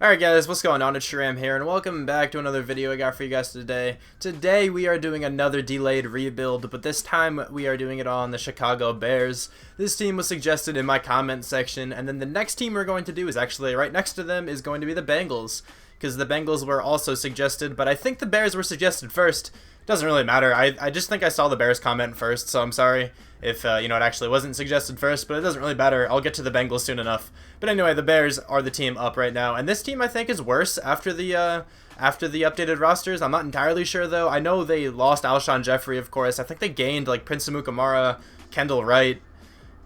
Alright guys, what's going on? It's Shawn here, and welcome back to another video I got for you guys today. Today we are doing another delayed rebuild, but this time we are doing it on the Chicago Bears. This team was suggested in my comment section, and then the next team we're going to do is actually right next to them is going to be the Bengals, because the Bengals were also suggested, but I think the Bears were suggested first. Doesn't really matter. I just think I saw the Bears comment first, so I'm sorry if it actually wasn't suggested first, but it doesn't really matter. I'll get to the Bengals soon enough. But anyway, the Bears are the team up right now, and this team I think is worse after the updated rosters. I'm not entirely sure though. I know they lost Alshon Jeffrey, of course. I think they gained like Prince Amukamara, Kendall Wright,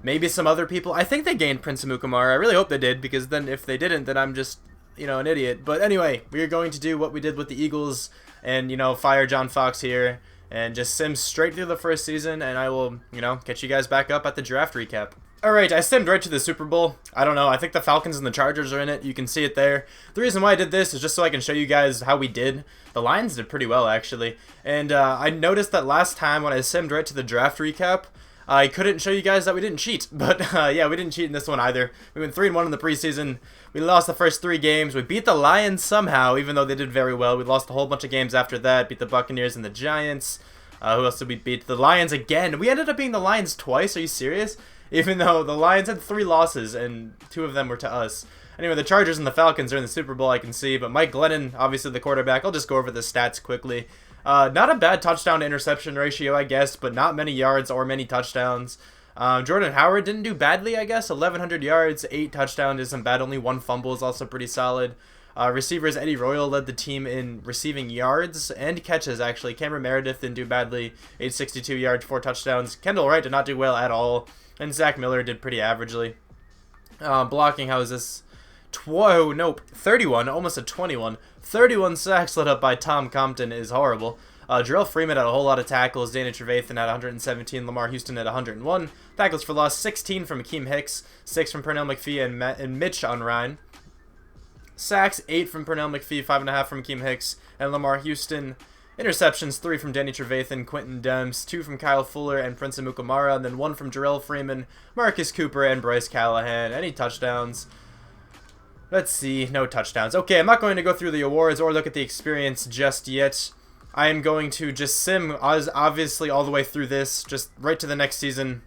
maybe some other people. I think they gained Prince Amukamara. I really hope they did, because then if they didn't, then I'm just an idiot. But anyway, we are going to do what we did with the Eagles and fire John Fox here and just sim straight through the first season, and I will catch you guys back up at the draft recap. Alright, I simmed right to the Super Bowl. I don't know, I think the Falcons and the Chargers are in it. You can see it there. The reason why I did this is just so I can show you guys how we did. The Lions did pretty well, actually. And I noticed that last time when I simmed right to the draft recap, I couldn't show you guys that we didn't cheat. But yeah, we didn't cheat in this one either. We went 3-1 in the preseason. We lost the first 3 games. We beat the Lions somehow, even though they did very well. We lost a whole bunch of games after that. Beat the Buccaneers and the Giants. Who else did we beat? The Lions again. We ended up beating the Lions twice. Are you serious? Even though the Lions had 3 losses and 2 of them were to us. Anyway, the Chargers and the Falcons are in the Super Bowl, I can see. But Mike Glennon, obviously the quarterback. I'll just go over the stats quickly. Not a bad touchdown to interception ratio, I guess, but not many yards or many touchdowns. Jordan Howard didn't do badly, I guess. 1,100 yards, 8 touchdowns isn't bad. Only 1 fumble is also pretty solid. Receivers, Eddie Royal led the team in receiving yards and catches, actually. Cameron Meredith didn't do badly. 862 yards, 4 touchdowns. Kendall Wright did not do well at all. And Zach Miller did pretty averagely. Blocking, how is this? 31, almost a 21. 31 sacks led up by Tom Compton is horrible. Jarrell Freeman had a whole lot of tackles. Dana Trevathan had 117. Lamar Houston had 101. Tackles for loss, 16 from Akeem Hicks. 6 from Pernell McPhee and Mitch Unrein. Sacks, 8 from Pernell McPhee. 5.5 from Akeem Hicks and Lamar Houston. Interceptions, 3 from Danny Trevathan, Quentin Demps, 2 from Kyle Fuller and Prince Amukamara, and then 1 from Jarrell Freeman, Marcus Cooper, and Bryce Callahan. Any touchdowns? Let's see, no touchdowns. Okay, I'm not going to go through the awards or look at the experience just yet. I am going to just sim, obviously, all the way through this, just right to the next season.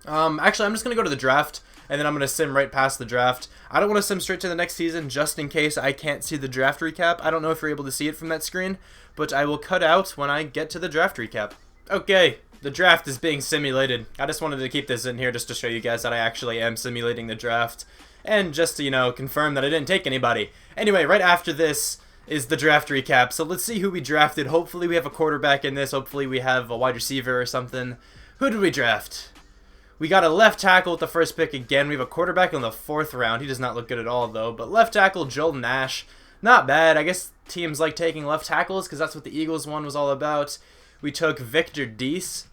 Actually, I'm just going to go to the draft, and then I'm going to sim right past the draft. I don't want to sim straight to the next season, just in case I can't see the draft recap. I don't know if you're able to see it from that screen, but I will cut out when I get to the draft recap. Okay, the draft is being simulated. I just wanted to keep this in here just to show you guys that I actually am simulating the draft, and just to, confirm that I didn't take anybody. Anyway, right after this is the draft recap, so let's see who we drafted. Hopefully we have a quarterback in this. Hopefully we have a wide receiver or something. Who did we draft? We got a left tackle with the first pick again. We have a quarterback in the 4th round. He does not look good at all, though. But left tackle, Joel Nash. Not bad. I guess teams like taking left tackles because that's what the Eagles one was all about. We took Victor Deese,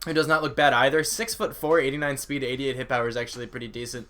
who does not look bad either. 6'4", 89 speed, 88 hit power is actually pretty decent.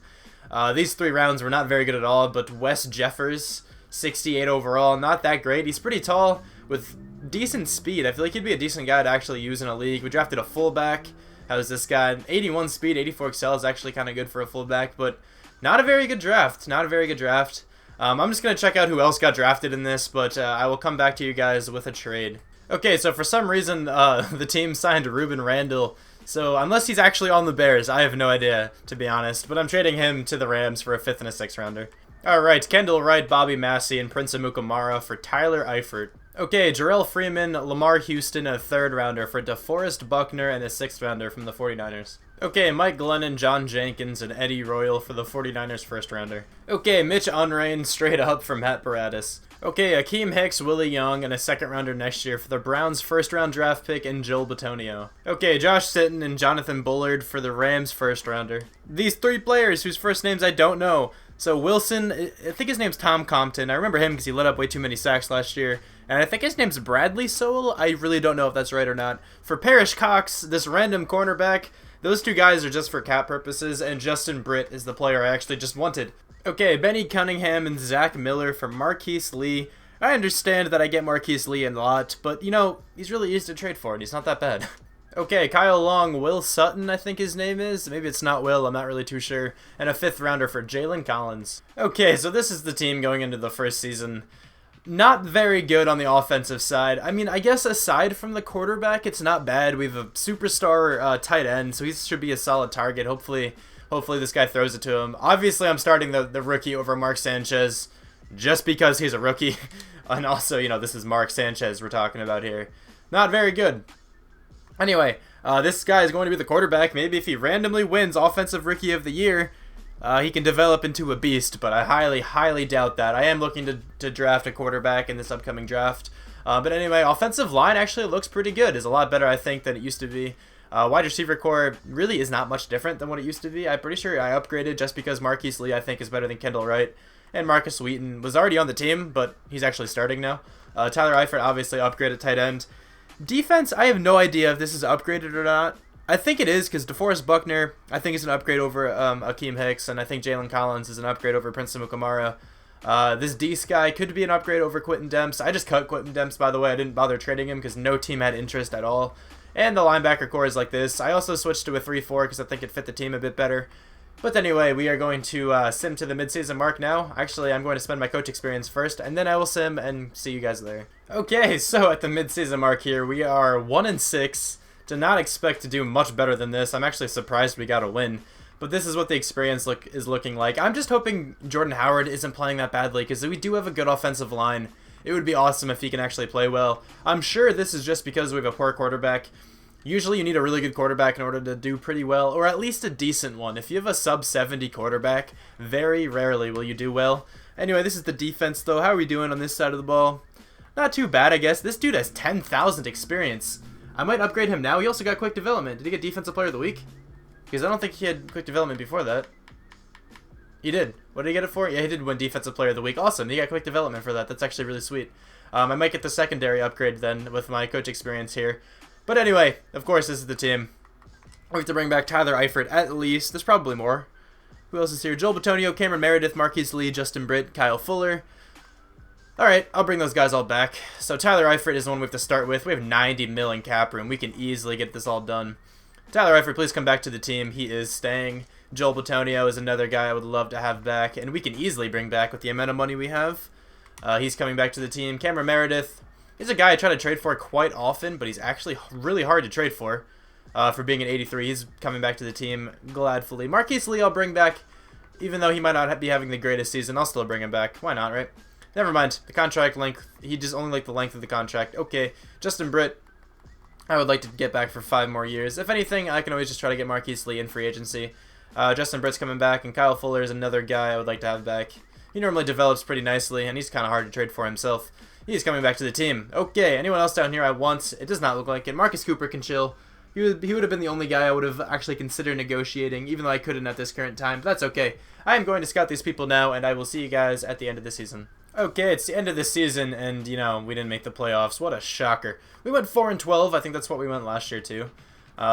These 3 rounds were not very good at all, but Wes Jeffers, 68 overall. Not that great. He's pretty tall with decent speed. I feel like he'd be a decent guy to actually use in a league. We drafted a fullback. How's this guy? 81 speed, 84 excel is actually kind of good for a fullback, but not a very good draft. Not a very good draft. I'm just going to check out who else got drafted in this, but I will come back to you guys with a trade. Okay, so for some reason, the team signed Ruben Randall. So unless he's actually on the Bears, I have no idea, to be honest. But I'm trading him to the Rams for a 5th and a 6th rounder. Alright, Kendall Wright, Bobby Massey, and Prince Amukamara for Tyler Eifert. Okay, Jarrell Freeman, Lamar Houston, a 3rd rounder for DeForest Buckner, and a 6th rounder from the 49ers. Okay, Mike Glennon, John Jenkins, and Eddie Royal for the 49ers 1st rounder. Okay, Mitch Unrein, straight up from Matt Paratus. Okay, Akeem Hicks, Willie Young, and a 2nd rounder next year for the Browns 1st round draft pick and Joel Bitonio. Okay, Josh Sitton and Jonathan Bullard for the Rams 1st rounder. These 3 players whose first names I don't know. So Wilson, I think his name's Tom Compton. I remember him because he let up way too many sacks last year. And I think his name's Bradley Sowell. I really don't know if that's right or not. For Parrish Cox, this random cornerback, those 2 guys are just for cap purposes, and Justin Britt is the player I actually just wanted. Okay, Benny Cunningham and Zach Miller for Marquise Lee. I understand that I get Marquise Lee a lot, but, he's really easy to trade for, and he's not that bad. Okay, Kyle Long, Will Sutton, I think his name is. Maybe it's not Will, I'm not really too sure. And a 5th rounder for Jalen Collins. Okay, so this is the team going into the first season. Not very good on the offensive side. I mean, I guess aside from the quarterback, it's not bad. We have a superstar tight end, so he should be a solid target. Hopefully this guy throws it to him. Obviously, I'm starting the rookie over Mark Sanchez just because he's a rookie. And also, you know, this is Mark Sanchez we're talking about here. Not very good. Anyway, this guy is going to be the quarterback. Maybe if he randomly wins Offensive Rookie of the Year, he can develop into a beast, but I highly, highly doubt that. I am looking to draft a quarterback in this upcoming draft. But anyway, offensive line actually looks pretty good. It's a lot better, I think, than it used to be. Wide receiver core really is not much different than what it used to be. I'm pretty sure I upgraded just because Marquise Lee, I think, is better than Kendall Wright. And Marcus Wheaton was already on the team, but he's actually starting now. Tyler Eifert obviously upgraded tight end. Defense, I have no idea if this is upgraded or not. I think it is because DeForest Buckner, I think, is an upgrade over Akeem Hicks, and I think Jalen Collins is an upgrade over Prince Amukamara. This Deese guy could be an upgrade over Quentin Demps. I just cut Quentin Demps, by the way. I didn't bother trading him because no team had interest at all. And the linebacker core is like this. I also switched to a 3-4 because I think it fit the team a bit better. But anyway, we are going to sim to the midseason mark now. Actually, I'm going to spend my coach experience first, and then I will sim and see you guys there. Okay, so at the midseason mark here, we are 1-6. Did not expect to do much better than this. I'm actually surprised we got a win. But this is what the experience is looking like. I'm just hoping Jordan Howard isn't playing that badly because we do have a good offensive line. It would be awesome if he can actually play well. I'm sure this is just because we have a poor quarterback. Usually you need a really good quarterback in order to do pretty well, or at least a decent one. If you have a sub-70 quarterback, very rarely will you do well. Anyway, this is the defense, though. How are we doing on this side of the ball? Not too bad, I guess. This dude has 10,000 experience. I might upgrade him now. He also got quick development. Did he get Defensive Player of the Week? Because I don't think he had quick development before that. He did. What did he get it for? Yeah, he did win Defensive Player of the Week. Awesome. He got quick development for that. That's actually really sweet. I might get the secondary upgrade then with my coach experience here. But anyway, of course, this is the team. We have to bring back Tyler Eifert at least. There's probably more. Who else is here? Joel Bitonio, Cameron Meredith, Marquise Lee, Justin Britt, Kyle Fuller. Alright, I'll bring those guys all back. So Tyler Eifert is the one we have to start with. We have 90 mil in cap room. We can easily get this all done. Tyler Eifert, please come back to the team. He is staying. Joel Bitonio is another guy I would love to have back, and we can easily bring back with the amount of money we have. He's coming back to the team. Cameron Meredith. He's a guy I try to trade for quite often, but he's actually really hard to trade for being an 83. He's coming back to the team gladfully. Marquise Lee I'll bring back, even though he might not be having the greatest season. I'll still bring him back. Why not, right? Never mind. The contract length, he just only liked the length of the contract. Okay, Justin Britt, I would like to get back for 5 more years. If anything, I can always just try to get Marquise Lee in free agency. Justin Britt's coming back, and Kyle Fuller is another guy I would like to have back. He normally develops pretty nicely, and he's kind of hard to trade for himself. He's coming back to the team. Okay, anyone else down here I want? It does not look like it. Marcus Cooper can chill. He would have been the only guy I would have actually considered negotiating, even though I couldn't at this current time. But that's okay. I am going to scout these people now, and I will see you guys at the end of the season. Okay, it's the end of the season, and, you know, we didn't make the playoffs. What a shocker. We went 4-12. I think that's what we went last year, too.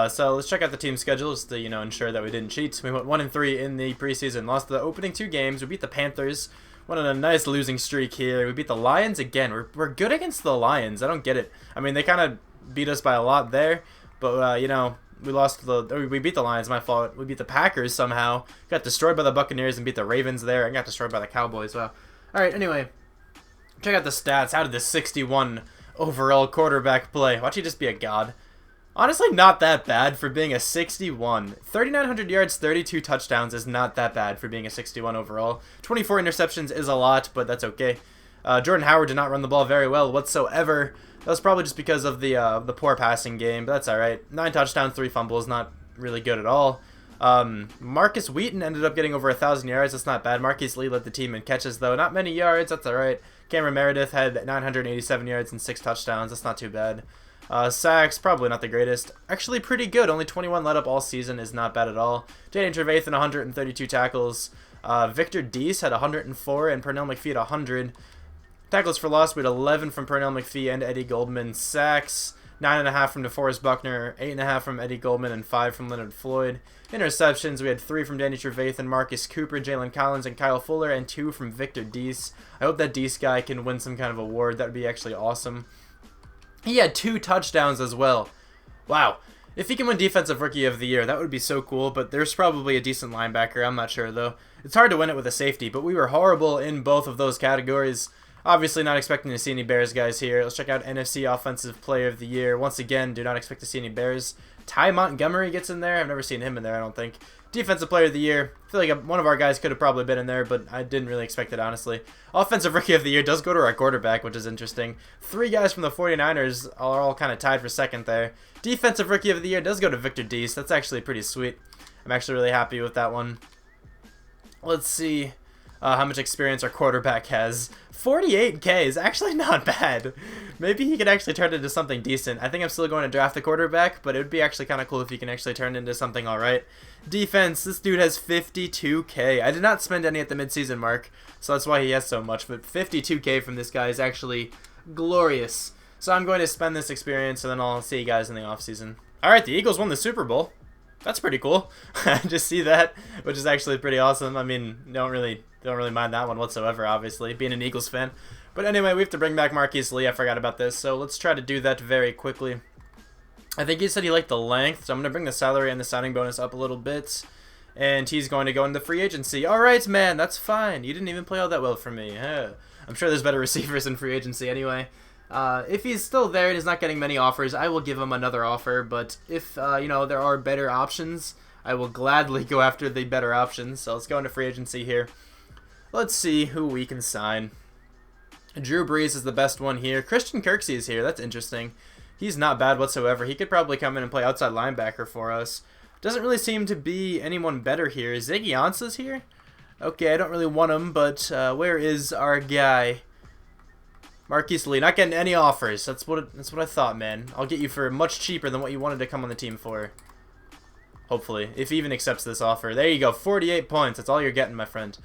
So let's check out the team schedule just to, you know, ensure that we didn't cheat. We went 1-3 in the preseason. Lost the opening 2 games. We beat the Panthers. Went on a nice losing streak here. We beat the Lions again. We're good against the Lions. I don't get it. I mean, they kind of beat us by a lot there, but, you know, we beat the Lions, my fault. We beat the Packers somehow. Got destroyed by the Buccaneers and beat the Ravens there. And got destroyed by the Cowboys. Wow. Alright, anyway. Check out the stats. How did the 61 overall quarterback play? Watch he just be a god. Honestly, not that bad for being a 61. 3,900 yards, 32 touchdowns is not that bad for being a 61 overall. 24 interceptions is a lot, but that's okay. Jordan Howard did not run the ball very well whatsoever. That was probably just because of the poor passing game, but that's alright. 9 touchdowns, 3 fumbles, not really good at all. Marcus Wheaton ended up getting over 1,000 yards. That's not bad. Marquise Lee led the team in catches, though. Not many yards. That's alright. Cameron Meredith had 987 yards and 6 touchdowns. That's not too bad. Sacks, probably not the greatest. Actually pretty good. Only 21 let up all season is not bad at all. Jaden Trevathan, 132 tackles. Victor Deese had 104, and Pernell McPhee had 100. Tackles for loss, we had 11 from Pernell McPhee and Eddie Goldman. Sacks, 9.5 from DeForest Buckner, 8.5 from Eddie Goldman, and 5 from Leonard Floyd. Interceptions, we had 3 from Danny Trevathan, Marcus Cooper, Jalen Collins, and Kyle Fuller, and 2 from Victor Deese. I hope that Deese guy can win some kind of award. That would be actually awesome. He had 2 touchdowns as well. Wow. If he can win Defensive Rookie of the Year, that would be so cool, but there's probably a decent linebacker. I'm not sure, though. It's hard to win it with a safety, but we were horrible in both of those categories. Obviously not expecting to see any Bears guys here. Let's check out NFC Offensive Player of the Year. Once again, do not expect to see any Bears. Ty Montgomery gets in there. I've never seen him in there, I don't think. Defensive Player of the Year. I feel like one of our guys could have probably been in there, but I didn't really expect it, honestly. Offensive Rookie of the Year does go to our quarterback, which is interesting. 3 guys from the 49ers are all kind of tied for second there. Defensive Rookie of the Year does go to Victor Deese. That's actually pretty sweet. I'm actually really happy with that one. Let's see how much experience our quarterback has. 48K is actually not bad. Maybe he could actually turn it into something decent. I think I'm still going to draft the quarterback, but it would be actually kind of cool if he can actually turn it into something alright. Defense, this dude has 52K. I did not spend any at the midseason mark, so that's why he has so much, but 52K from this guy is actually glorious. So I'm going to spend this experience, and then I'll see you guys in the offseason. Alright, the Eagles won the Super Bowl. That's pretty cool. Just see that, which is actually pretty awesome. I mean, don't really mind that one whatsoever, obviously, being an Eagles fan. But anyway, we have to bring back Marquise Lee. I forgot about this, so let's try to do that very quickly. I think he said he liked the length, so I'm going to bring the salary and the signing bonus up a little bit. And he's going to go into free agency. Alright, man, that's fine. You didn't even play all that well for me. I'm sure there's better receivers in free agency anyway. If he's still there and he's not getting many offers, I will give him another offer. But if, you know, there are better options, I will gladly go after the better options. So let's go into free agency here. Let's see who we can sign. Drew Brees is the best one here. Christian Kirksey is here. That's interesting. He's not bad whatsoever. He could probably come in and play outside linebacker for us. Doesn't really seem to be anyone better here. Ziggy Ansah's here? Okay, I don't really want him, but where is our guy? Marquise Lee, not getting any offers. That's what I thought, man. I'll get you for much cheaper than what you wanted to come on the team for. Hopefully, if he even accepts this offer. There you go, 48 points. That's all you're getting, my friend.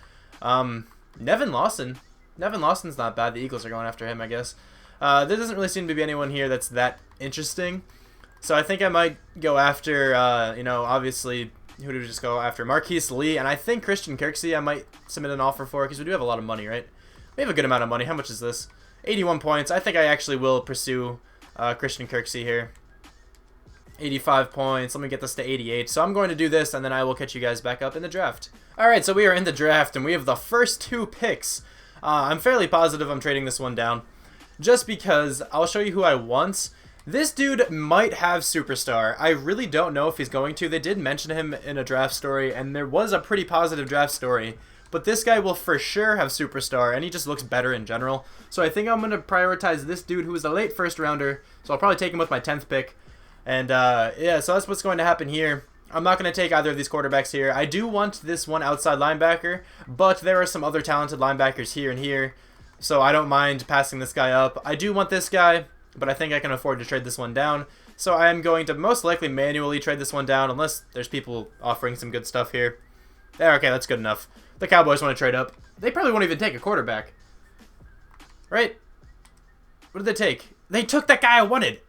Nevin Lawson. Nevin Lawson's not bad. The Eagles are going after him, I guess. There doesn't really seem to be anyone here that's that interesting. So I think I might go after, you know, obviously, who did we just go after? Marquise Lee, and I think Christian Kirksey I might submit an offer for, because we do have a lot of money, right? We have a good amount of money. How much is this? 81 points. I think I actually will pursue Christian Kirksey here. 85 points. Let me get this to 88. So I'm going to do this, and then I will catch you guys back up in the draft. Alright, so we are in the draft, and we have the first 2 picks. I'm fairly positive I'm trading this one down, just because I'll show you who I want. This dude might have Superstar. I really don't know if he's going to. They did mention him in a draft story, and there was a pretty positive draft story. But this guy will for sure have Superstar, and he just looks better in general. So I think I'm going to prioritize this dude who is a late first rounder. So I'll probably take him with my 10th pick. And yeah, so that's what's going to happen here. I'm not going to take either of these quarterbacks here. I do want this one outside linebacker, but there are some other talented linebackers here and here. So I don't mind passing this guy up. I do want this guy, but I think I can afford to trade this one down. So I am going to most likely manually trade this one down, unless there's people offering some good stuff here. There, okay, that's good enough. The Cowboys want to trade up. They probably won't even take a quarterback. Right? What did they take? They took that guy I wanted.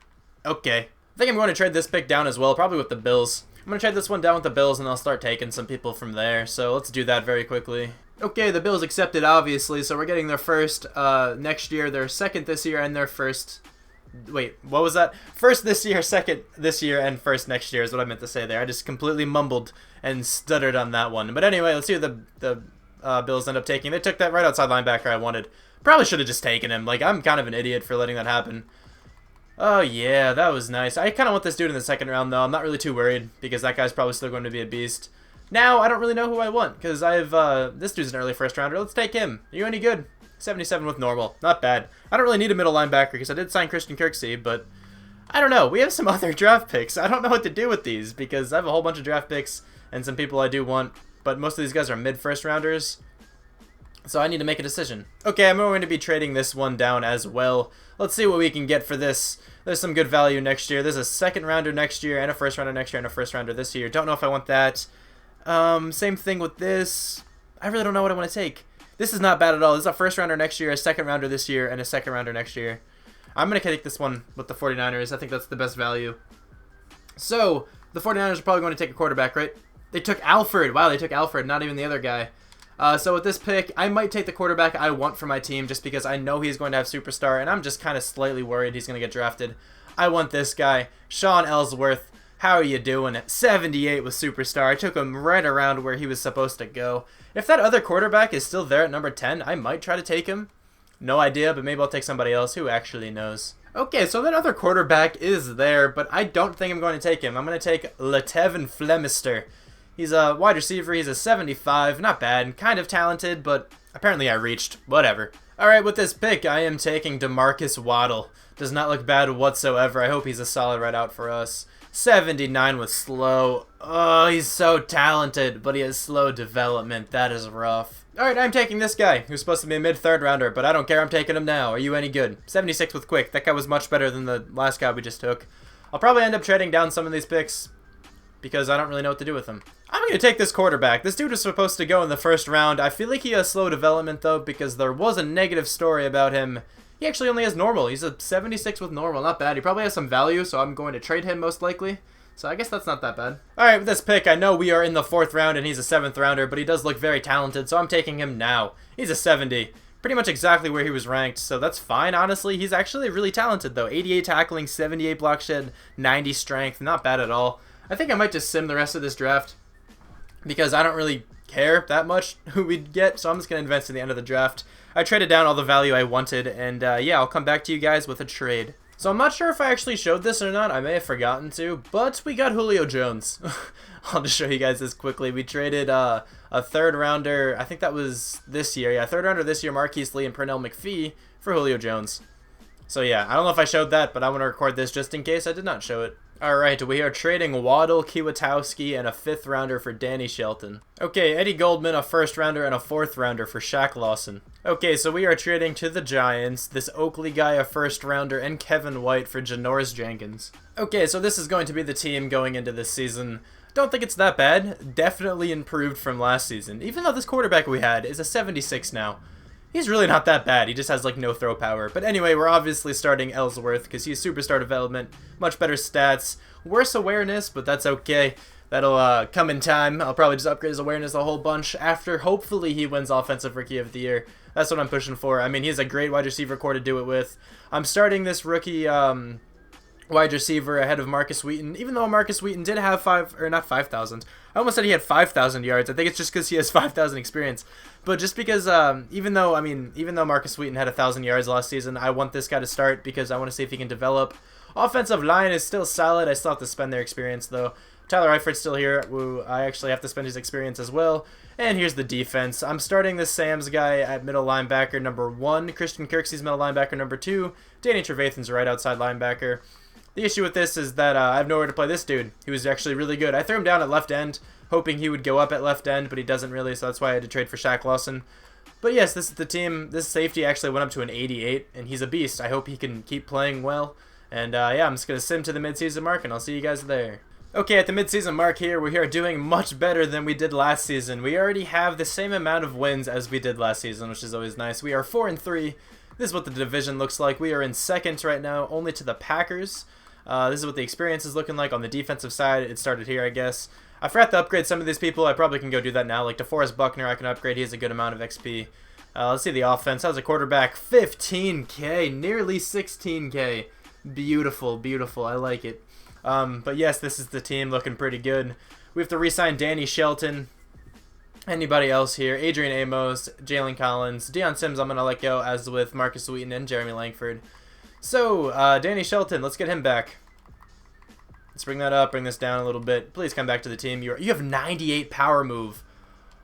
Okay. I think I'm going to trade this pick down as well, probably with the Bills. I'm going to trade this one down with the Bills, and I'll start taking some people from there. So let's do that very quickly. Okay, the Bills accepted, obviously, so we're getting their first next year, their second this year, and their first... Wait, what was that? First this year, second this year, and first next year is what I meant to say there. I just completely mumbled and stuttered on that one. But anyway, let's see who the Bills end up taking. They took that right outside linebacker I wanted. Probably should have just taken him. Like, I'm kind of an idiot for letting that happen. Oh, yeah, that was nice. I kind of want this dude in the second round, though. I'm not really too worried, because that guy's probably still going to be a beast. Now, I don't really know who I want, because I have, this dude's an early first rounder. Let's take him. Are you any good? 77 with normal. Not bad. I don't really need a middle linebacker because I did sign Christian Kirksey, but I don't know. We have some other draft picks. I don't know what to do with these because I have a whole bunch of draft picks and some people I do want, but most of these guys are mid-first rounders, so I need to make a decision. Okay, I'm going to be trading this one down as well. Let's see what we can get for this. There's some good value next year. There's a second rounder next year and a first rounder next year and a first rounder this year. Don't know if I want that. Same thing with this. I really don't know what I want to take. This is not bad at all. This is a first rounder next year, a second rounder this year, and a second rounder next year. I'm going to take this one with the 49ers. I think that's the best value. So, the 49ers are probably going to take a quarterback, right? They took Alfred. Wow, they took Alfred, not even the other guy. So with this pick, I might take the quarterback I want for my team just because I know he's going to have Superstar, and I'm just kind of slightly worried he's going to get drafted. I want this guy, Shawn Ellsworth. How are you doing? 78 with Superstar. I took him right around where he was supposed to go. If that other quarterback is still there at number 10, I might try to take him. No idea, but maybe I'll take somebody else who actually knows. Okay, so that other quarterback is there, but I don't think I'm going to take him. I'm going to take Letevin Flemister. He's a wide receiver. He's a 75. Not bad. Kind of talented, but apparently I reached. Whatever. Alright, with this pick, I am taking DeMarcus Waddle. Does not look bad whatsoever. I hope he's a solid right out for us. 79 with slow. Oh, he's so talented, but he has slow development. That is rough. Alright, I'm taking this guy, who's supposed to be a mid-third rounder, but I don't care. I'm taking him now. Are you any good? 76 with quick. That guy was much better than the last guy we just took. I'll probably end up trading down some of these picks because I don't really know what to do with them. I'm going to take this quarterback. This dude was supposed to go in the first round. I feel like he has slow development, though, because there was a negative story about him. He actually only has normal. He's a 76 with normal. Not bad. He probably has some value, so I'm going to trade him most likely. So I guess that's not that bad. Alright, with this pick, I know we are in the 4th round and he's a 7th rounder, but he does look very talented, so I'm taking him now. He's a 70. Pretty much exactly where he was ranked, so that's fine, honestly. He's actually really talented, though. 88 tackling, 78 block shed, 90 strength. Not bad at all. I think I might just sim the rest of this draft because I don't really care that much who we'd get, so I'm just going to advance to the end of the draft. I traded down all the value I wanted, and yeah, I'll come back to you guys with a trade. So I'm not sure if I actually showed this or not. I may have forgotten to, but we got Julio Jones. I'll just show you guys this quickly. We traded a 3rd rounder, I think that was this year. Yeah, 3rd rounder this year, Marquise Lee and Pernell McPhee for Julio Jones. So yeah, I don't know if I showed that, but I want to record this just in case I did not show it. Alright, we are trading Waddle, Kiwatowski, and a 5th rounder for Danny Shelton. Okay, Eddie Goldman, a 1st rounder, and a 4th rounder for Shaq Lawson. Okay, so we are trading to the Giants, this Oakley guy, a 1st rounder, and Kevin White for Janoris Jenkins. Okay, so this is going to be the team going into this season. Don't think it's that bad. Definitely improved from last season. Even though this quarterback we had is a 76 now. He's really not that bad. He just has, like, no throw power. But anyway, we're obviously starting Ellsworth because he's superstar development, much better stats, worse awareness, but that's okay. That'll come in time. I'll probably just upgrade his awareness a whole bunch after, hopefully, he wins Offensive Rookie of the Year. That's what I'm pushing for. I mean, he's a great wide receiver core to do it with. I'm starting this rookie wide receiver ahead of Marcus Wheaton, even though Marcus Wheaton did have 5,000. I almost said he had 5,000 yards. I think it's just because he has 5,000 experience. But just because, even though Marcus Wheaton had 1,000 yards last season, I want this guy to start because I want to see if he can develop. Offensive line is still solid. I still have to spend their experience, though. Tyler Eifert's still here. I actually have to spend his experience as well. And here's the defense. I'm starting this Sam's guy at middle linebacker number 1. Christian Kirksey's middle linebacker number 2. Danny Trevathan's right outside linebacker. The issue with this is that I have nowhere to play this dude. He was actually really good. I threw him down at left end, hoping he would go up at left end, but he doesn't really, so that's why I had to trade for Shaq Lawson. But yes, this is the team. This safety actually went up to an 88, and he's a beast. I hope he can keep playing well. And yeah, I'm just going to sim to the midseason mark, and I'll see you guys there. Okay, at the midseason mark here, we are doing much better than we did last season. We already have the same amount of wins as we did last season, which is always nice. We are 4-3. This is what the division looks like. We are in 2nd right now, only to the Packers. This is what the experience is looking like on the defensive side. It started here, I guess. I forgot to upgrade some of these people. I probably can go do that now. Like DeForest Buckner, I can upgrade. He has a good amount of XP. Let's see the offense. How's a quarterback? 15K, nearly 16K. Beautiful, beautiful. I like it. But yes, this is the team looking pretty good. We have to re-sign Danny Shelton. Anybody else here? Adrian Amos, Jalen Collins, Deion Sims I'm going to let go, as with Marcus Wheaton and Jeremy Langford. So, Danny Shelton, let's get him back. Let's bring that up, bring this down a little bit. Please come back to the team. You have 98 power move.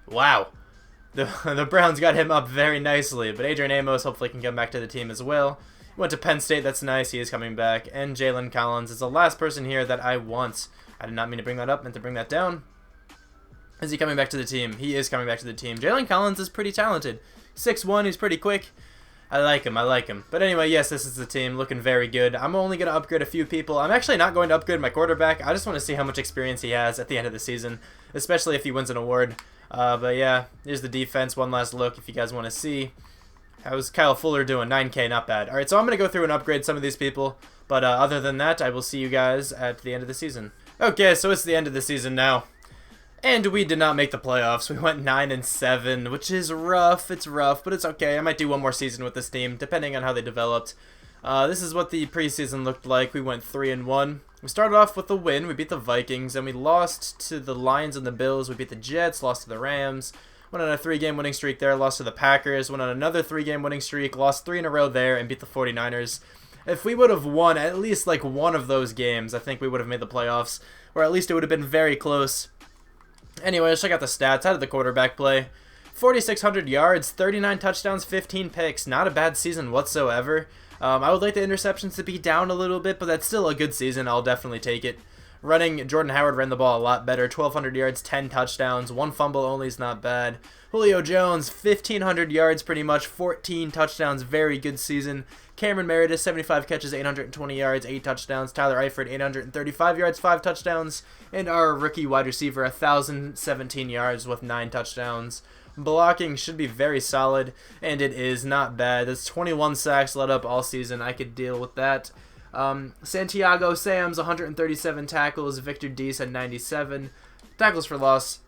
Wow. The Browns got him up very nicely, but Adrian Amos hopefully can come back to the team as well. He went to Penn State, that's nice, he is coming back. And Jalen Collins is the last person here that I want. I did not mean to bring that up, meant to bring that down. Is he coming back to the team? He is coming back to the team. Jalen Collins is pretty talented. 6'1", he's pretty quick. I like him, I like him. But anyway, yes, this is the team, looking very good. I'm only going to upgrade a few people. I'm actually not going to upgrade my quarterback. I just want to see how much experience he has at the end of the season, especially if he wins an award. But yeah, here's the defense. One last look if you guys want to see. How's Kyle Fuller doing? 9K, not bad. Alright, so I'm going to go through and upgrade some of these people. But other than that, I will see you guys at the end of the season. Okay, so it's the end of the season now. And we did not make the playoffs. We went 9-7, which is rough. It's rough, but it's okay. I might do one more season with this team, depending on how they developed. This is what the preseason looked like. We went 3-1. We started off with a win. We beat the Vikings, and we lost to the Lions and the Bills. We beat the Jets, lost to the Rams. Went on a 3-game winning streak there, lost to the Packers. Went on another 3-game winning streak, lost 3 in a row there, and beat the 49ers. If we would have won at least like one of those games, I think we would have made the playoffs, or at least it would have been very close. Anyway, let's check out the stats. How did the quarterback play? 4,600 yards, 39 touchdowns, 15 picks. Not a bad season whatsoever. I would like the interceptions to be down a little bit, but that's still a good season. I'll definitely take it. Running, Jordan Howard ran the ball a lot better. 1,200 yards, 10 touchdowns. 1 fumble only is not bad. Julio Jones, 1,500 yards pretty much. 14 touchdowns, very good season. Cameron Meredith, 75 catches, 820 yards, 8 touchdowns. Tyler Eifert, 835 yards, 5 touchdowns. And our rookie wide receiver, 1,017 yards with 9 touchdowns. Blocking should be very solid, and it is not bad. That's 21 sacks let up all season. I could deal with that. Santiago Sams, 137 tackles. Victor Dees had 97. Tackles for loss,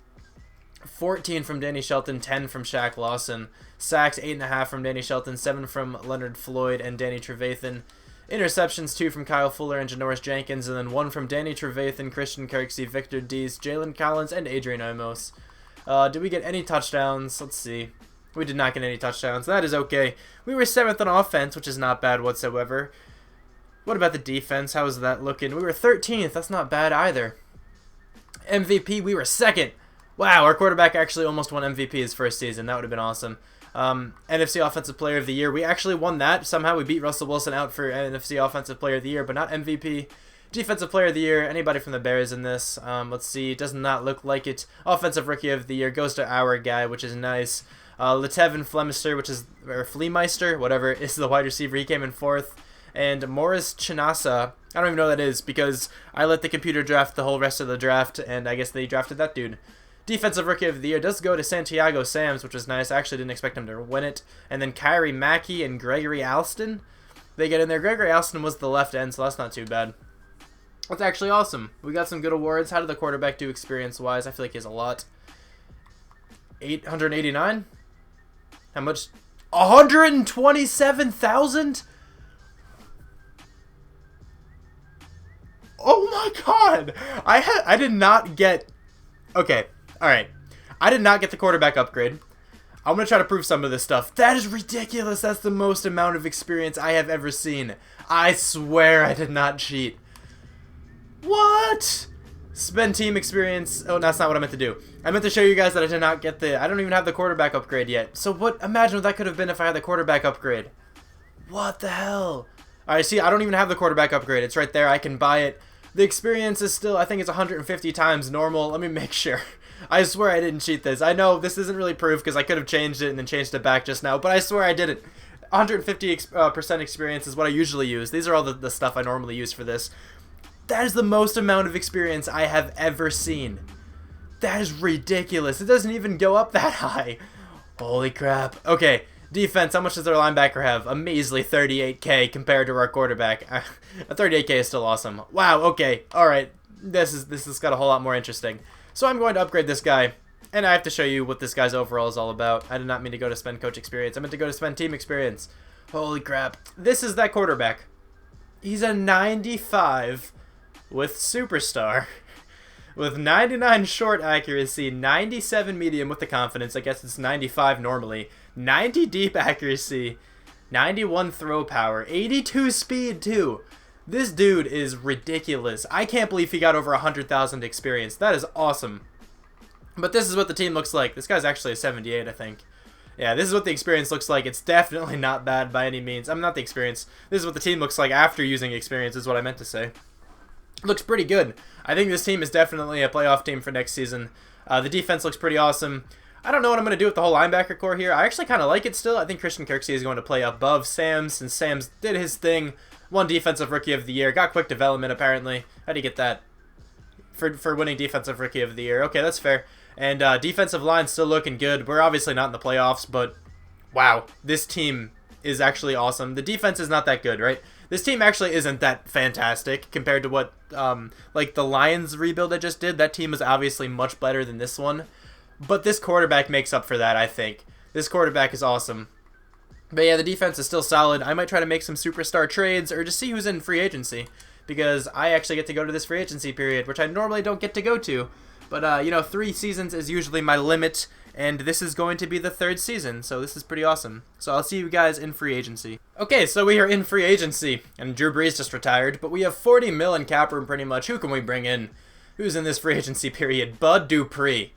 14 from Danny Shelton, 10 from Shaq Lawson. Sacks, 8.5 from Danny Shelton, 7 from Leonard Floyd and Danny Trevathan. Interceptions, 2 from Kyle Fuller and Janoris Jenkins, and then 1 from Danny Trevathan, Christian Kirksey, Victor Dees, Jalen Collins, and Adrian Amos. Did we get any touchdowns? Let's see. We did not get any touchdowns. That is okay. We were 7th on offense, which is not bad whatsoever. What about the defense? How is that looking? We were 13th. That's not bad either. MVP, we were 2nd. Wow, our quarterback actually almost won MVP his first season. That would have been awesome. NFC Offensive Player of the Year. We actually won that. Somehow we beat Russell Wilson out for NFC Offensive Player of the Year, but not MVP. Defensive Player of the Year, anybody from the Bears in this? Let's see, it does not look like it. Offensive Rookie of the Year goes to our guy, which is nice. Letevin Flemeister, or Fleemeister, whatever, is the wide receiver. He came in 4th. And Morris Chinasa, I don't even know who that is because I let the computer draft the whole rest of the draft, and I guess they drafted that dude. Defensive Rookie of the Year does go to Santiago Sams, which is nice. I actually didn't expect him to win it. And then Kyrie Mackey and Gregory Alston, they get in there. Gregory Alston was the left end, so that's not too bad. That's actually awesome. We got some good awards. How did the quarterback do experience-wise? I feel like he has a lot. 889? How much? 127,000? Oh my god! I did not get... Okay, alright. I did not get the quarterback upgrade. I'm going to try to prove some of this stuff. That is ridiculous. That's the most amount of experience I have ever seen. I swear I did not cheat. What? Spend team experience. Oh, that's not what I meant to do. I meant to show you guys that I did not get I don't even have the quarterback upgrade yet. So what? Imagine what that could have been if I had the quarterback upgrade. What the hell? Alright, see, I don't even have the quarterback upgrade. It's right there. I can buy it. The experience is still, I think it's 150 times normal. Let me make sure. I swear I didn't cheat this. I know this isn't really proof because I could have changed it and then changed it back just now, but I swear I did it. 150% experience is what I usually use. These are all the stuff I normally use for this. That is the most amount of experience I have ever seen. That is ridiculous. It doesn't even go up that high. Holy crap. Okay, defense. How much does our linebacker have? A measly 38K compared to our quarterback. 38K is still awesome. Wow, okay. Alright. This has got a whole lot more interesting. So I'm going to upgrade this guy. And I have to show you what this guy's overall is all about. I did not mean to go to spend coach experience. I meant to go to spend team experience. Holy crap. This is that quarterback. He's a 95 with superstar. With 99 short accuracy, 97 medium with the confidence. I guess it's 95 normally. 90 deep accuracy, 91 throw power, 82 speed too. This dude is ridiculous. I can't believe he got over 100,000 experience. That is awesome. But this is what the team looks like. This guy's actually a 78, I think. Yeah, this is what the experience looks like. It's definitely not bad by any means. I'm not the experience. This is what the team looks like after using experience is what I meant to say. Looks pretty good. I think this team is definitely a playoff team for next season. The defense looks pretty awesome. I don't know what I'm going to do with the whole linebacker core here. I actually kind of like it still. I think Christian Kirksey is going to play above Sams, since Sams did his thing. Won Defensive Rookie of the Year. Got quick development, apparently. How do you get that? For winning Defensive Rookie of the Year. Okay, that's fair. And defensive line still looking good. We're obviously not in the playoffs, but wow, this team is actually awesome. The defense is not that good, right? This team actually isn't that fantastic compared to what, like the Lions rebuild I just did. That team is obviously much better than this one. But this quarterback makes up for that, I think. This quarterback is awesome. But yeah, the defense is still solid. I might try to make some superstar trades or just see who's in free agency. because I actually get to go to this free agency period, which I normally don't get to go to. But, you know, 3 seasons is usually my limit, and this is going to be the 3rd season, so this is pretty awesome. So I'll see you guys in free agency. Okay, so we are in free agency, and Drew Brees just retired, but we have 40 mil in cap room pretty much. Who can we bring in? Who's in this free agency period? Bud Dupree.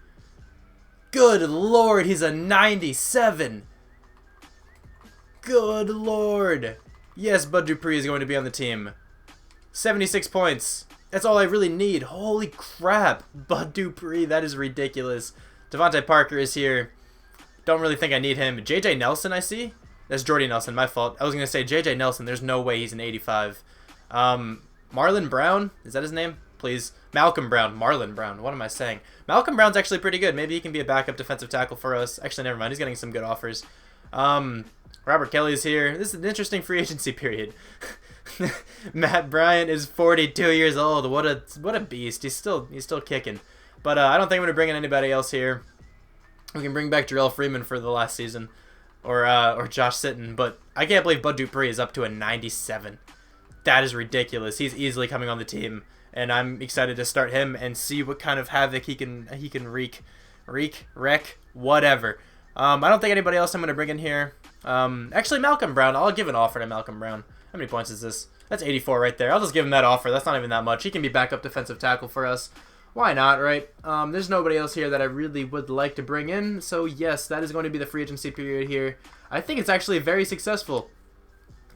Good lord, he's a 97. Good lord. Yes, Bud Dupree is going to be on the team. 76 points. That's all I really need. Holy crap. Bud Dupree, that is ridiculous. Devontae Parker is here. Don't really think I need him. J.J. Nelson, I see. That's Jordy Nelson, my fault. I was going to say J.J. Nelson. There's no way he's an 85. Marlon Brown, is that his name? Please. Malcolm Brown. Marlon Brown. What am I saying? Malcolm Brown's actually pretty good. Maybe he can be a backup defensive tackle for us. Actually, never mind. He's getting some good offers. Robert Kelly's here. This is an interesting free agency period. Matt Bryant is 42 years old. What a beast. He's still kicking. But I don't think I'm going to bring in anybody else here. We can bring back Jarrell Freeman for the last season. Or Josh Sitton. But I can't believe Bud Dupree is up to a 97. That is ridiculous. He's easily coming on the team. And I'm excited to start him and see what kind of havoc he can wreck, whatever. I don't think anybody else I'm going to bring in here. Actually, Malcolm Brown. I'll give an offer to Malcolm Brown. How many points is this? That's 84 right there. I'll just give him that offer. That's not even that much. He can be backup defensive tackle for us. Why not, right? There's nobody else here that I really would like to bring in. So, yes, that is going to be the free agency period here. I think it's actually very successful,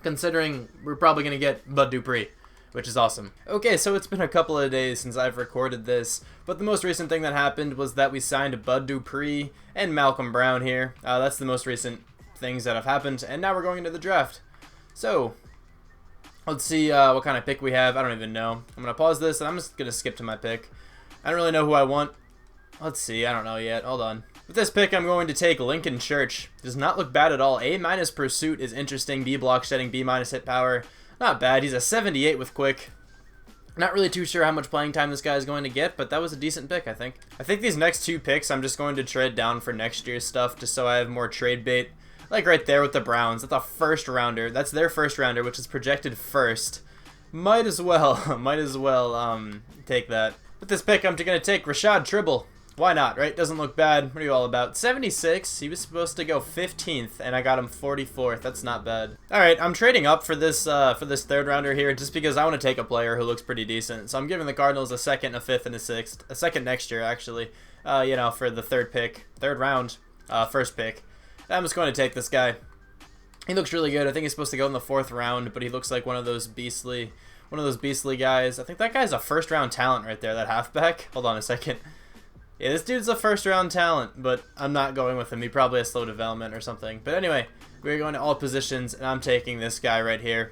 considering we're probably going to get Bud Dupree, which is awesome. Okay, so it's been a couple of days since I've recorded this, but the most recent thing that happened was that we signed Bud Dupree and Malcolm Brown here. That's the most recent things that have happened, and now we're going into the draft. So, let's see what kind of pick we have. I don't even know. I'm going to pause this, and I'm just going to skip to my pick. I don't really know who I want. Let's see. I don't know yet. Hold on. With this pick, I'm going to take Lincoln Church. Does not look bad at all. A- pursuit is interesting. B block shedding. B- hit power. Not bad. He's a 78 with quick. Not really too sure how much playing time this guy is going to get, but that was a decent pick, I think. I think these next 2 picks, I'm just going to trade down for next year's stuff, just so I have more trade bait. Like right there with the Browns. That's a first rounder. That's their first rounder, which is projected first. Might as well take that. With this pick, I'm going to take Rashad Tribble. Why not, right? Doesn't look bad. What are you all about? 76. He was supposed to go 15th, and I got him 44th. That's not bad. All right, I'm trading up for this 3rd rounder here, just because I want to take a player who looks pretty decent. So I'm giving the Cardinals a 2nd, a 5th, and a 6th. A 2nd next year, actually. You know, for the 3rd round, 1st pick. I'm just going to take this guy. He looks really good. I think he's supposed to go in the 4th round, but he looks like one of those beastly guys. I think that guy's a 1st round talent right there, that halfback. Hold on a second. Yeah, this dude's a 1st round talent, but I'm not going with him. He probably has slow development or something. But anyway, we're going to all positions, and I'm taking this guy right here.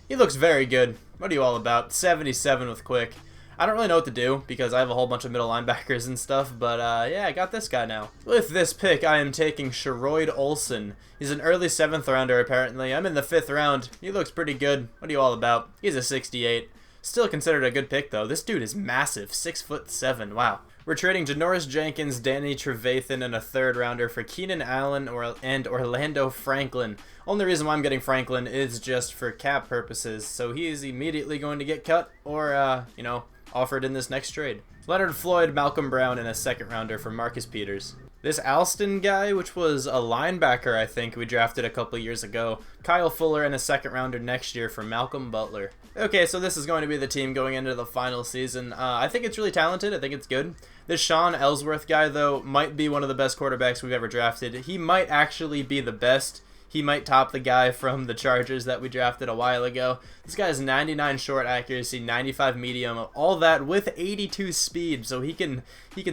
He looks very good. What are you all about? 77 with quick. I don't really know what to do because I have a whole bunch of middle linebackers and stuff, but yeah, I got this guy now. With this pick, I am taking Sherroyd Olsen. He's an early 7th rounder, apparently. I'm in the 5th round. He looks pretty good. What are you all about? He's a 68. Still considered a good pick, though. This dude is massive. 6'7". Wow. We're trading Janoris Jenkins, Danny Trevathan, and a 3rd rounder for Keenan Allen and Orlando Franklin. Only reason why I'm getting Franklin is just for cap purposes, so he is immediately going to get cut or, you know, offered in this next trade. Leonard Floyd, Malcolm Brown, and a 2nd rounder for Marcus Peters. This Alston guy, which was a linebacker, I think, we drafted a couple years ago. Kyle Fuller and a 2nd rounder next year for Malcolm Butler. Okay, so this is going to be the team going into the final season. I think it's really talented. I think it's good. This Shawn Ellsworth guy, though, might be one of the best quarterbacks we've ever drafted. He might actually be the best. He might top the guy from the Chargers that we drafted a while ago. This guy has 99 short accuracy, 95 medium, all that with 82 speed, so he can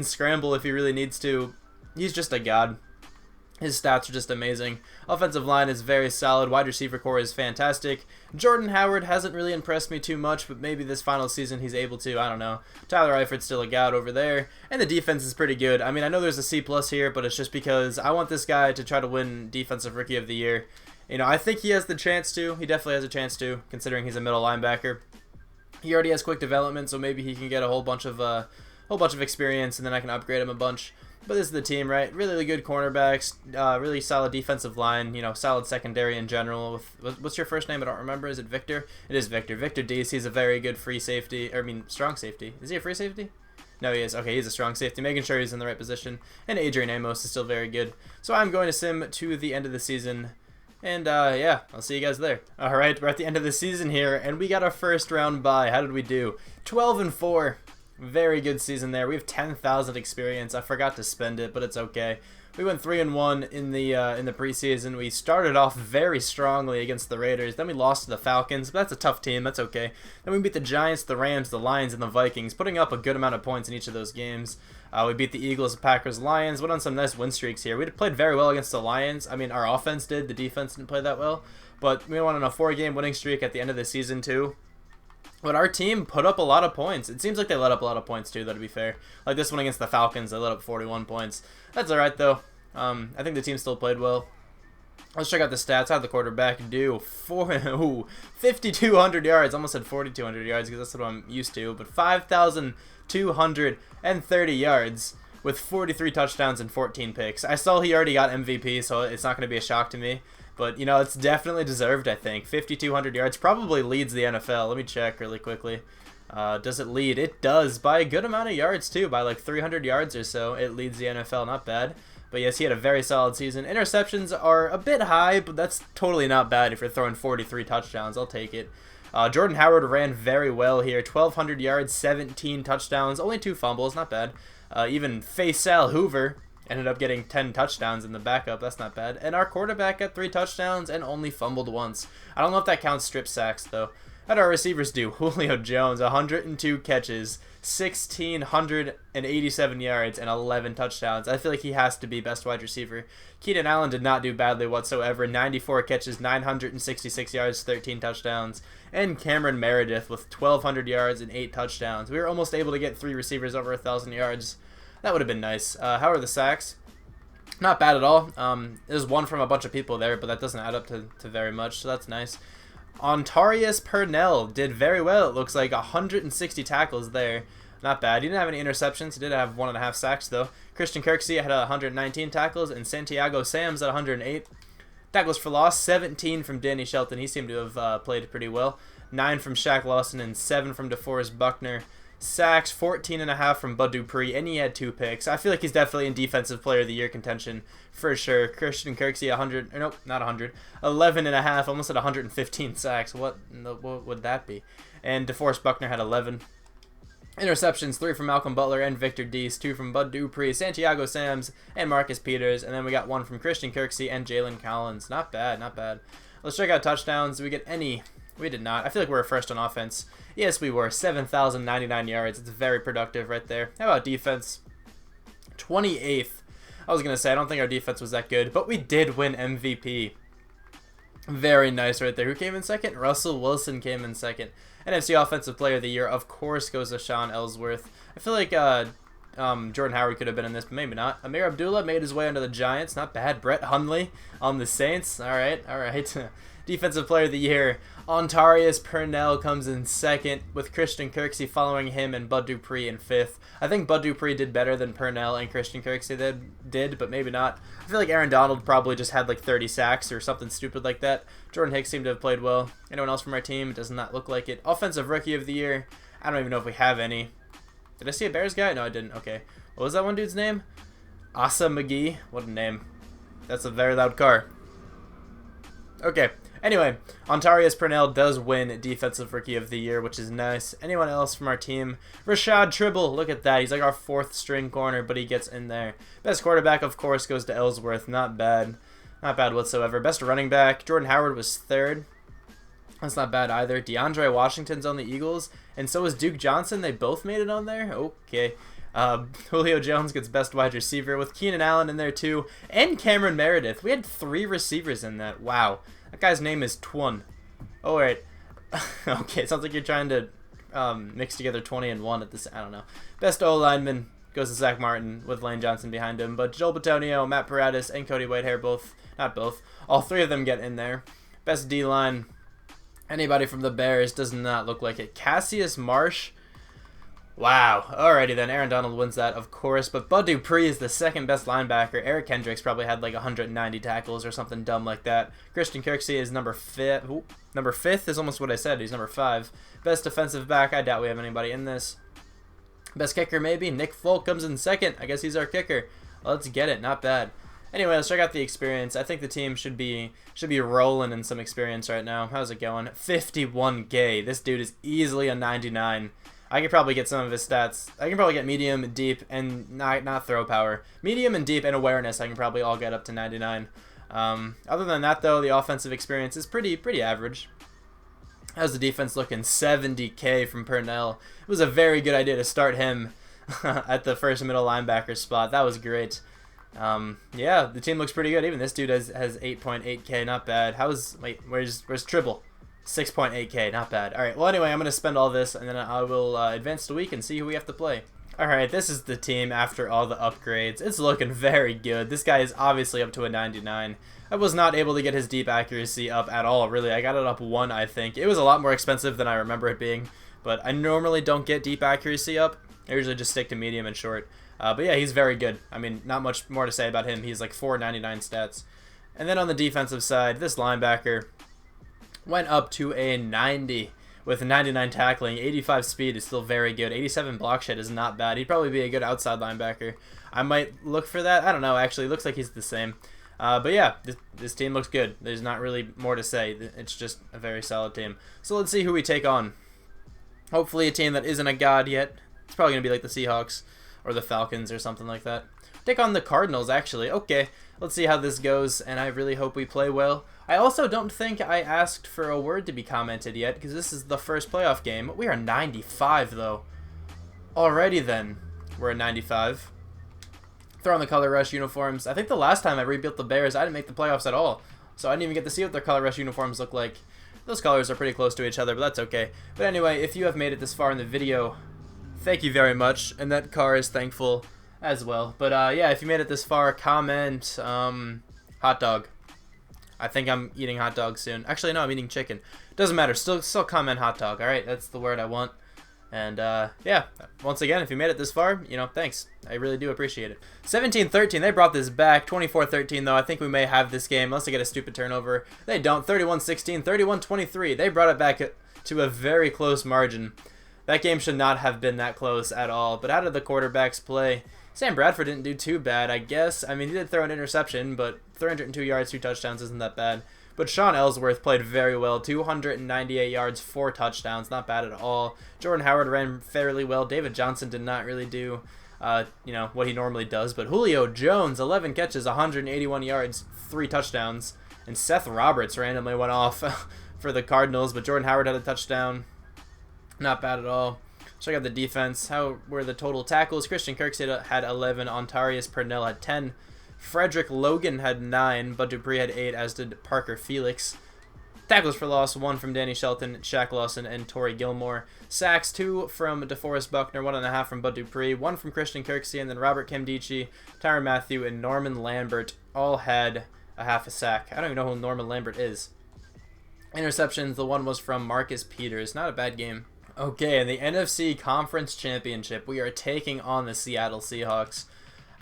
scramble if he really needs to. He's just a god. His stats are just amazing. Offensive line is very solid. Wide receiver core is fantastic. Jordan Howard hasn't really impressed me too much, but maybe this final season he's able to. I don't know. Tyler Eifert's still a god over there. And the defense is pretty good. I mean, I know there's a C+ here, but it's just because I want this guy to try to win Defensive Rookie of the Year. You know, I think he has the chance to. He definitely has a chance to, considering he's a middle linebacker. He already has quick development, so maybe he can get a whole bunch of whole bunch of experience, and then I can upgrade him a bunch. But this is the team, right? Really good cornerbacks, really solid defensive line, you know, solid secondary in general. What's your first name? I don't remember. Is it Victor? It is Victor. Victor Dees. He's a very good free safety, or I mean, strong safety. Is he a free safety? No, he is. Okay, he's a strong safety, making sure he's in the right position. And Adrian Amos is still very good. So I'm going to sim to the end of the season. And, yeah, I'll see you guys there. All right, we're at the end of the season here, and we got our first round bye. How did we do? 12-4. Very good season there. We have 10,000 experience. I forgot to spend it, but it's okay. We went 3-1 in the preseason. We started off very strongly against the Raiders. Then we lost to the Falcons, but that's a tough team. That's okay. Then we beat the Giants, the Rams, the Lions, and the Vikings, putting up a good amount of points in each of those games. We beat the Eagles, the Packers, Lions. Went on some nice win streaks here. We played very well against the Lions. I mean, our offense did. The defense didn't play that well. But we went on a 4-game winning streak at the end of the season, too. But our team put up a lot of points. It seems like they let up a lot of points, too, though, to be fair. Like this one against the Falcons, they let up 41 points. That's all right, though. I think the team still played well. Let's check out the stats. How'd the quarterback do? 5,200 yards. Almost said 4,200 yards because that's what I'm used to. But 5,230 yards with 43 touchdowns and 14 picks. I saw he already got MVP, so it's not going to be a shock to me. But, you know, it's definitely deserved, I think. 5,200 yards probably leads the NFL. Let me check really quickly. Does it lead? It does, by a good amount of yards, too. By like 300 yards or so, it leads the NFL. Not bad. But, yes, he had a very solid season. Interceptions are a bit high, but that's totally not bad if you're throwing 43 touchdowns. I'll take it. Jordan Howard ran very well here. 1,200 yards, 17 touchdowns, only 2 fumbles. Not bad. Even Faisal Hoover ended up getting 10 touchdowns in the backup. That's not bad. And our quarterback got 3 touchdowns and only fumbled once. I don't know if that counts strip sacks, though. How'd our receivers do? Julio Jones, 102 catches, 1,687 yards, and 11 touchdowns. I feel like he has to be best wide receiver. Keenan Allen did not do badly whatsoever. 94 catches, 966 yards, 13 touchdowns. And Cameron Meredith with 1,200 yards and 8 touchdowns. We were almost able to get 3 receivers over 1,000 yards. That would have been nice. How are the sacks? Not bad at all. There's one from a bunch of people there, but that doesn't add up to very much, so that's nice. Ontarius Purnell did very well. It looks like 160 tackles there. Not bad. He didn't have any interceptions. He did have 1.5 sacks, though. Christian Kirksey had 119 tackles, and Santiago Sams at 108. Tackles for loss, 17 from Danny Shelton. He seemed to have played pretty well. 9 from Shaq Lawson and 7 from DeForest Buckner. Sacks, 14.5 from Bud Dupree, and he had 2 picks. I feel like he's definitely in Defensive Player of the Year contention for sure. Christian Kirksey, 100, or nope, not 100, 11.5, almost at 115 sacks. What would that be? And DeForest Buckner had 11. Interceptions, 3 from Malcolm Butler and Victor Dees, 2 from Bud Dupree, Santiago Sams, and Marcus Peters, and then we got 1 from Christian Kirksey and Jalen Collins. Not bad, not bad. Let's check out touchdowns. Did we get any? We did not. I feel like we were first on offense. Yes, we were. 7,099 yards. It's very productive right there. How about defense? 28th. I was going to say, I don't think our defense was that good, but we did win MVP. Very nice right there. Who came in second? Russell Wilson came in second. NFC Offensive Player of the Year, of course, goes to Shawn Ellsworth. I feel like Jordan Howard could have been in this, but maybe not. Amir Abdullah made his way under the Giants. Not bad. Brett Hundley on the Saints. All right, all right. Defensive Player of the Year, Ontarius Purnell comes in second, with Christian Kirksey following him and Bud Dupree in 5th. I think Bud Dupree did better than Purnell and Christian Kirksey did, but maybe not. I feel like Aaron Donald probably just had like 30 sacks or something stupid like that. Jordan Hicks seemed to have played well. Anyone else from our team? It does not look like it. Offensive Rookie of the Year, I don't even know if we have any. Did I see a Bears guy? No, I didn't. Okay. What was that one dude's name? Asa McGee? What a name. That's a very loud car. Okay. Anyway, Ontarius Purnell does win Defensive Rookie of the Year, which is nice. Anyone else from our team? Rashad Tribble, look at that. He's like our 4th string corner, but he gets in there. Best quarterback, of course, goes to Ellsworth. Not bad. Not bad whatsoever. Best running back, Jordan Howard was 3rd. That's not bad either. DeAndre Washington's on the Eagles, and so is Duke Johnson. They both made it on there? Okay. Julio Jones gets best wide receiver with Keenan Allen in there too, and Cameron Meredith. We had 3 receivers in that. Wow. That guy's name is Twun. Oh, wait. Okay, it sounds like you're trying to mix together 20 and 1 at this. I don't know. Best O-lineman goes to Zach Martin with Lane Johnson behind him. But Joel Bitonio, Matt Paradis, and Cody Whitehair both, not both, all 3 of them get in there. Best D-line, anybody from the Bears, does not look like it. Cassius Marsh. Wow. Alrighty then. Aaron Donald wins that, of course. But Bud Dupree is the second best linebacker. Eric Kendricks probably had like 190 tackles or something dumb like that. Christian Kirksey is number 5. Ooh, number 5th is almost what I said. He's number 5. Best defensive back. I doubt we have anybody in this. Best kicker maybe. Nick Folk comes in second. I guess he's our kicker. Let's get it. Not bad. Anyway, let's check out the experience. I think the team should be rolling in some experience right now. How's it going? 51K. This dude is easily a 99. I could probably get some of his stats. I can probably get medium, deep, and not throw power. Medium and deep and awareness I can probably all get up to 99. Other than that, though, the offensive experience is pretty average. How's the defense looking? 70K from Purnell. It was a very good idea to start him at the first middle linebacker spot. That was great. Yeah, the team looks pretty good. Even this dude has 8.8K. Not bad. Where's Tribble? 6.8K, not bad. Alright, well anyway, I'm going to spend all this, and then I will advance the week and see who we have to play. Alright, this is the team after all the upgrades. It's looking very good. This guy is obviously up to a 99. I was not able to get his deep accuracy up at all, really. I got it up 1, I think. It was a lot more expensive than I remember it being, but I normally don't get deep accuracy up. I usually just stick to medium and short. But yeah, he's very good. I mean, not much more to say about him. He's like 499 stats. And then on the defensive side, this linebacker went up to a 90 with 99 tackling. 85 speed is still very good. 87 block shed is not bad. He'd probably be a good outside linebacker. I might look for that. I don't know, actually. It looks like he's the same. But yeah, this team looks good. There's not really more to say. It's just a very solid team. So let's see who we take on. Hopefully a team that isn't a god yet. It's probably going to be like the Seahawks or the Falcons or something like that. Take on the Cardinals, actually. Okay, let's see how this goes, and I really hope we play well. I also don't think I asked for a word to be commented yet, because this is the first playoff game. We are 95, though. Alrighty, then. We're at 95. Throw on the Color Rush uniforms. I think the last time I rebuilt the Bears, I didn't make the playoffs at all, so I didn't even get to see what their Color Rush uniforms look like. Those colors are pretty close to each other, but that's okay. But anyway, if you have made it this far in the video, thank you very much, and that car is thankful as well. But yeah, if you made it this far, comment hot dog. I think I'm eating hot dog soon. Actually, no, I'm eating chicken. Doesn't matter. Still comment hot dog. All right, that's the word I want. And yeah, once again, if you made it this far, you know, thanks. I really do appreciate it. 17-13, they brought this back. 24-13, though. I think we may have this game unless they get a stupid turnover. They don't. 31-16, 31-23. They brought it back to a very close margin. That game should not have been that close at all. But how did the quarterbacks play? Sam Bradford didn't do too bad, I guess. I mean, he did throw an interception, but 302 yards, 2 touchdowns isn't that bad. But Shawn Ellsworth played very well. 298 yards, 4 touchdowns. Not bad at all. Jordan Howard ran fairly well. David Johnson did not really do, you know, what he normally does. But Julio Jones, 11 catches, 181 yards, 3 touchdowns. And Seth Roberts randomly went off for the Cardinals, but Jordan Howard had a touchdown. Not bad at all. Check out the defense. How were the total tackles? Christian Kirksey had 11. Ontarius Purnell had 10. Frederick Logan had 9. Bud Dupree had 8, as did Parker Felix. Tackles for loss, 1 from Danny Shelton, Shaq Lawson, and Torrey Gilmore. Sacks, 2 from DeForest Buckner, 1.5 from Bud Dupree, 1 from Christian Kirksey, and then Robert Kimdichie, Tyrann Mathieu, and Norman Lambert all had a half a sack. I don't even know who Norman Lambert is. Interceptions, the one was from Marcus Peters. Not a bad game. Okay, in the NFC Conference Championship, we are taking on the Seattle Seahawks.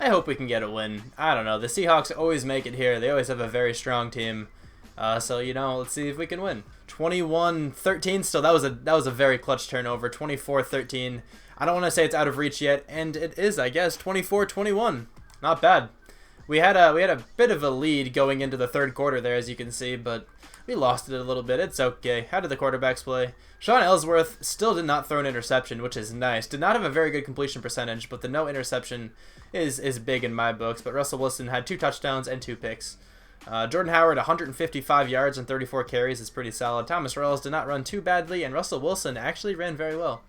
I hope we can get a win. I don't know. The Seahawks always make it here. They always have a very strong team. So, you know, let's see if we can win. 21-13 still. That was a very clutch turnover. 24-13. I don't want to say it's out of reach yet, and it is, I guess. 24-21. Not bad. We had a bit of a lead going into the third quarter there, as you can see, but we lost it a little bit. It's okay. How did the quarterbacks play? Shawn Ellsworth still did not throw an interception, which is nice. Did not have a very good completion percentage, but the no interception is big in my books. But Russell Wilson had 2 touchdowns and 2 picks. Jordan Howard, 155 yards and 34 carries is pretty solid. Thomas Rawls did not run too badly, and Russell Wilson actually ran very well.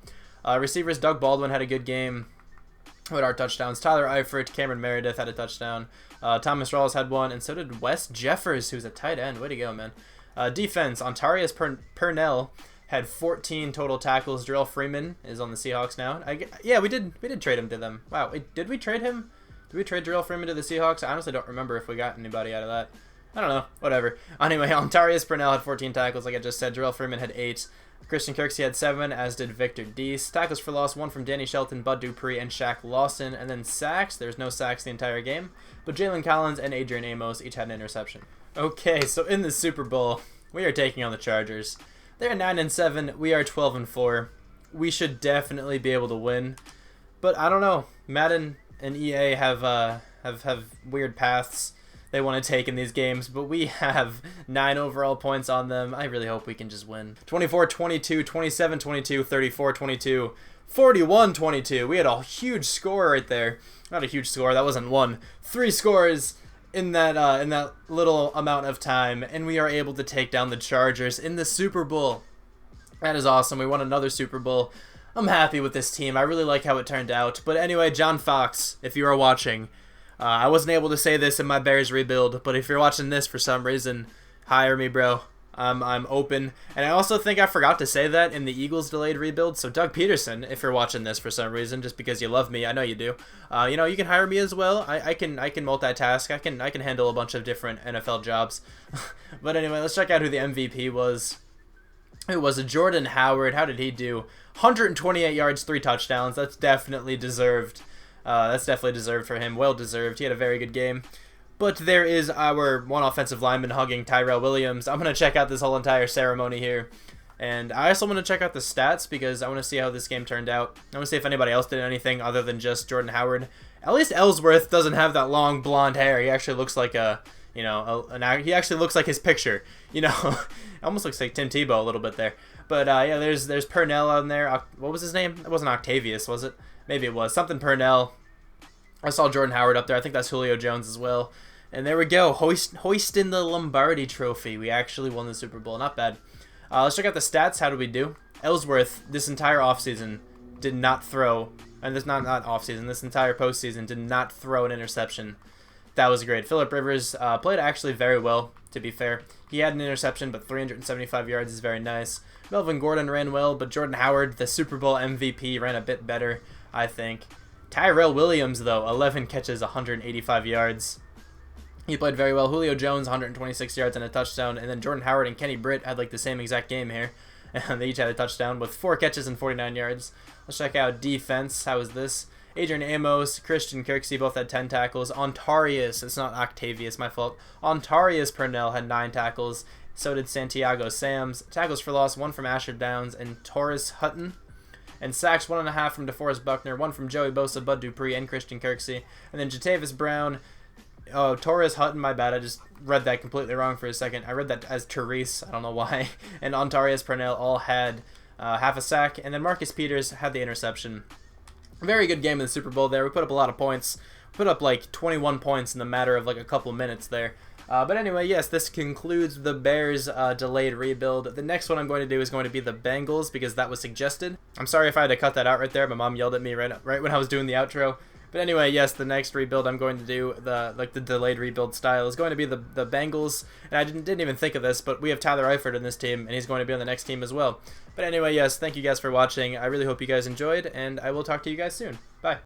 Receivers, Doug Baldwin had a good game with our touchdowns. Tyler Eifert, Cameron Meredith had a touchdown. Thomas Rawls had 1, and so did Wes Jeffers, who's a tight end. Way to go, man. Defense, Ontarius Purnell had 14 total tackles. Darrell Freeman is on the Seahawks now. Yeah, we did trade him to them. Wow, did we trade him? Did we trade Darrell Freeman to the Seahawks? I honestly don't remember if we got anybody out of that. I don't know. Whatever. Anyway, Ontarius Purnell had 14 tackles, like I just said. Darrell Freeman had 8. Christian Kirksey had 7, as did Victor Deese. Tackles for loss, 1 from Danny Shelton, Bud Dupree, and Shaq Lawson. And then sacks, there's no sacks the entire game, but Jalen Collins and Adrian Amos each had an interception. Okay, so in the Super Bowl, we are taking on the Chargers. They're 9-7, we are 12-4. We should definitely be able to win, but I don't know. Madden and EA have weird paths they want to take in these games, but we have 9 overall points on them. I really hope we can just win. 24-22, 27-22, 34-22, 41-22. We had a huge score right there. Not a huge score, that wasn't one. 3 scores in that little amount of time, and we are able to take down the Chargers in the Super Bowl. That is awesome. We won another Super Bowl. I'm happy with this team. I really like how it turned out. But anyway, John Fox, if you are watching, I wasn't able to say this in my Bears rebuild, but if you're watching this for some reason, hire me, bro. I'm open. And I also think I forgot to say that in the Eagles delayed rebuild. So Doug Peterson, if you're watching this for some reason, just because you love me, I know you do. You can hire me as well. I can multitask. I can handle a bunch of different NFL jobs. But anyway, let's check out who the MVP was. It was a Jordan Howard. How did he do? 128 yards, 3 touchdowns. That's definitely deserved. For him. Well deserved. He had a very good game. But there is our one offensive lineman hugging Tyrell Williams. I'm going to check out this whole entire ceremony here. And I also want to check out the stats because I want to see how this game turned out. I want to see if anybody else did anything other than just Jordan Howard. At least Ellsworth doesn't have that long blonde hair. He actually looks like he actually looks like his picture. Almost looks like Tim Tebow a little bit there. But yeah, there's Purnell on there. What was his name? It wasn't Octavius, was it? Maybe it was something Purnell. I saw Jordan Howard up there. I think that's Julio Jones as well. And there we go, hoisting the Lombardi Trophy. We actually won the Super Bowl. Not bad. Let's check out the stats. How did we do? Ellsworth, this entire offseason, did not throw, and this not offseason, this entire postseason did not throw an interception. That was great. Phillip Rivers played actually very well, to be fair. He had an interception, but 375 yards is very nice. Melvin Gordon ran well, but Jordan Howard, the Super Bowl MVP, ran a bit better, I think. Tyrell Williams, though, 11 catches, 185 yards. He played very well. Julio Jones, 126 yards and a touchdown. And then Jordan Howard and Kenny Britt had like the same exact game here. And they each had a touchdown with 4 catches and 49 yards. Let's check out defense. How was this? Adrian Amos, Christian Kirksey both had 10 tackles. Ontarius, it's not Octavius, my fault. Ontarius Purnell had 9 tackles. So did Santiago Sams. Tackles for loss, 1 from Asher Downs and Taurus Hutton. And sacks, 1.5 from DeForest Buckner, 1 from Joey Bosa, Bud Dupree, and Christian Kirksey. And then Jatavis Brown. Oh, Taurus Hutton, my bad. I just read that completely wrong for a second. I read that as Therese. I don't know why. And Ontarius Purnell all had half a sack. And then Marcus Peters had the interception. Very good game in the Super Bowl there. We put up a lot of points. We put up like 21 points in the matter of like a couple minutes there. But anyway, yes, this concludes the Bears delayed rebuild. The next one I'm going to do is going to be the Bengals because that was suggested. I'm sorry if I had to cut that out right there. My mom yelled at me right when I was doing the outro. But anyway, yes, the next rebuild I'm going to do, the delayed rebuild style, is going to be the Bengals. And I didn't even think of this, but we have Tyler Eifert in this team, and he's going to be on the next team as well. But anyway, yes, thank you guys for watching. I really hope you guys enjoyed, and I will talk to you guys soon. Bye.